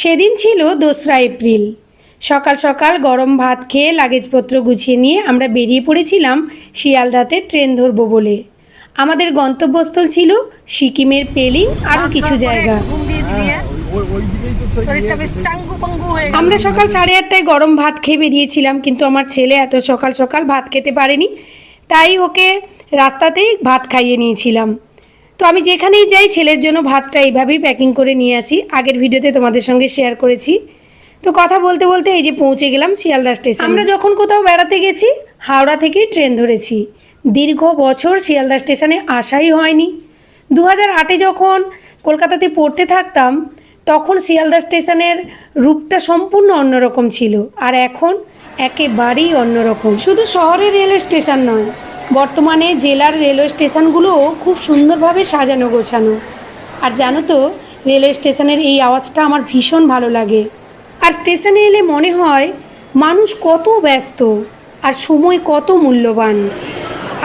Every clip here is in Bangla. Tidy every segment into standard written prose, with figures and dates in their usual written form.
সেদিন ছিল 2রা এপ্রিল। সকাল সকাল গরম ভাত খেয়ে লাগেজপত্র গুছিয়ে নিয়ে আমরা বেরিয়ে পড়েছিলাম শিয়ালদাতে ট্রেন ধরবো বলে। আমাদের গন্তব্যস্থল ছিল সিকিমের পেলিং আরও কিছু জায়গা। আমরা সকাল 8:30টায় গরম ভাত খেয়ে বেরিয়েছিলাম, কিন্তু আমার ছেলে এত সকাল সকাল ভাত খেতে পারেনি, তাই ওকে রাস্তাতেই ভাত খাইয়ে নিয়েছিলাম। তো আমি যেখানেই যাই ছেলের জন্য ভাতটা এইভাবেই প্যাকিং করে নিয়ে আসি। আগের ভিডিওতে তোমাদের সঙ্গে শেয়ার করেছি। তো কথা বলতে বলতে এই যে পৌঁছে গেলাম শিয়ালদা স্টেশন। আমরা যখন কোথাও বেড়াতে গেছি হাওড়া থেকেই ট্রেন ধরেছি। দীর্ঘ বছর শিয়ালদা স্টেশনে আসাই হয়নি। 2008-এ যখন কলকাতাতে পড়তে থাকতাম তখন শিয়ালদা স্টেশনের রূপটা সম্পূর্ণ অন্যরকম ছিল, আর এখন একেবারেই অন্যরকম। শুধু শহরের রেলওয়ে স্টেশন নয়, বর্তমানে জেলার রেলওয়ে স্টেশনগুলোও খুব সুন্দরভাবে সাজানো গোছানো। আর জানো তো, রেলওয়ে স্টেশনের এই আওয়াজটা আমার ভীষণ ভালো লাগে। আর স্টেশনে এলে মনে হয় মানুষ কত ব্যস্ত আর সময় কত মূল্যবান।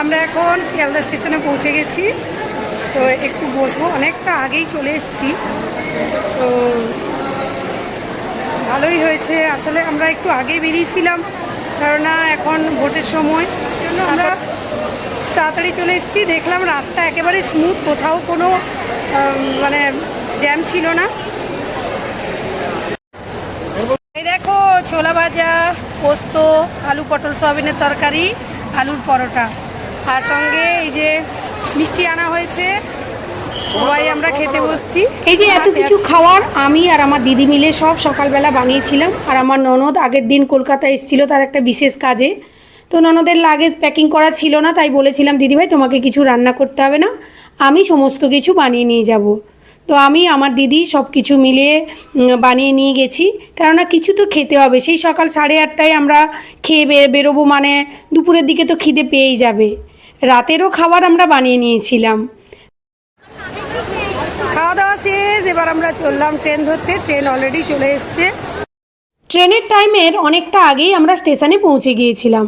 আমরা এখন শিয়ালদা স্টেশনে পৌঁছে গেছি, তো একটু বসবো, অনেকটা আগেই চলে এসেছি। তো ভালোই হয়েছে, আসলে আমরা একটু আগেই বেরিয়েছিলাম, কেননা এখন ভোটের সময়, জন্য আমরা তাড়াতাড়ি চলে এসেছি। দেখলাম রাস্তা একেবারে স্মুথ, কোথাও কোনো মানে জ্যাম ছিল না। এই দেখো ছোলা ভাজা, পোস্ত, আলু পটল সয়াবিনের তরকারি, আলুর পরোটা, আর সঙ্গে এই যে মিষ্টি আনা হয়েছে। সবাই আমরা খেতে বসছি। এই যে এত কিছু খাওয়ার আমি আর আমার দিদি মিলে সব সকালবেলা বানিয়েছিলাম। আর আমার ননদ আগের দিন কলকাতা এসেছিল তার একটা বিশেষ কাজে, তো ননদের লাগেজ প্যাকিং করা ছিল না, তাই বলেছিলাম দিদিভাই তোমাকে কিছু রান্না করতে হবে না, আমি সমস্ত কিছু বানিয়ে নিয়ে যাব। তো আমি আমার দিদি সব কিছু মিলিয়ে বানিয়ে নিয়ে গেছি, কেননা কিছু তো খেতে হবে। সেই সকাল 8:30টায় আমরা খেয়ে বেরোবো, মানে দুপুরের দিকে তো খিদে পেয়েই যাবে। রাতেরও খাবার আমরা বানিয়ে নিয়েছিলাম। খাওয়া দাওয়া শেষ, এবার আমরা চললাম ট্রেন ধরতে। ট্রেন অলরেডি চলে এসছে। ট্রেনের টাইমের অনেকটা আগেই আমরা স্টেশনে পৌঁছে গিয়েছিলাম।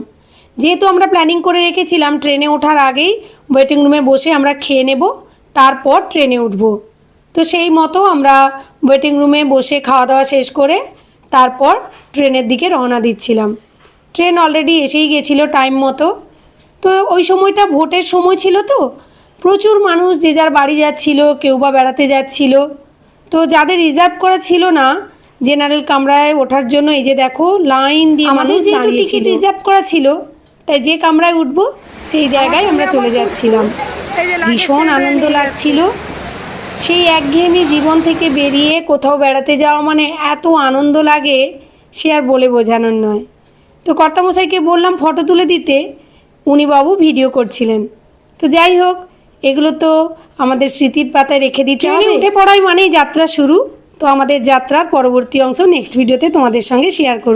যেহেতু আমরা প্ল্যানিং করে রেখেছিলাম ট্রেনে ওঠার আগেই ওয়েটিং রুমে বসে আমরা খেয়ে নেব, তারপর ট্রেনে উঠব। তো সেই মতো আমরা ওয়েটিং রুমে বসে খাওয়া দাওয়া শেষ করে তারপর ট্রেনের দিকে রওনা দিচ্ছিলাম। ট্রেন অলরেডি এসেই গেছিলো টাইম মতো। তো ওই সময়টা ভোটের সময় ছিল, তো প্রচুর মানুষ যে যার বাড়ি যাচ্ছিল, কেউ বা বেড়াতে যাচ্ছিল। তো যাদের রিজার্ভ করা ছিল না জেনারেল কামরায় ওঠার জন্য, এই যে দেখো লাইন দিয়ে আমাদের যেহেতু টিকিট রিজার্ভ করা ছিল, তাই যে কামরায় উঠবো সেই জায়গায় আমরা চলে যাচ্ছিলাম। ভীষণ আনন্দ লাগছিল। সেই একঘেয়েমি জীবন থেকে বেরিয়ে কোথাও বেড়াতে যাওয়া মানে এত আনন্দ লাগে সে আর বলে বোঝানোর নয়। তো কর্তামশাইকে বললাম ফটো তুলে দিতে, উনি বাবু ভিডিও করছিলেন। তো যাই হোক, এগুলো তো আমাদের স্মৃতির পাতায় রেখে দিতে হবে। উঠে পড়াই মানেই যাত্রা শুরু। তো আমাদের যাত্রার পরবর্তী অংশ নেক্সট ভিডিওতে তোমাদের সঙ্গে শেয়ার করব।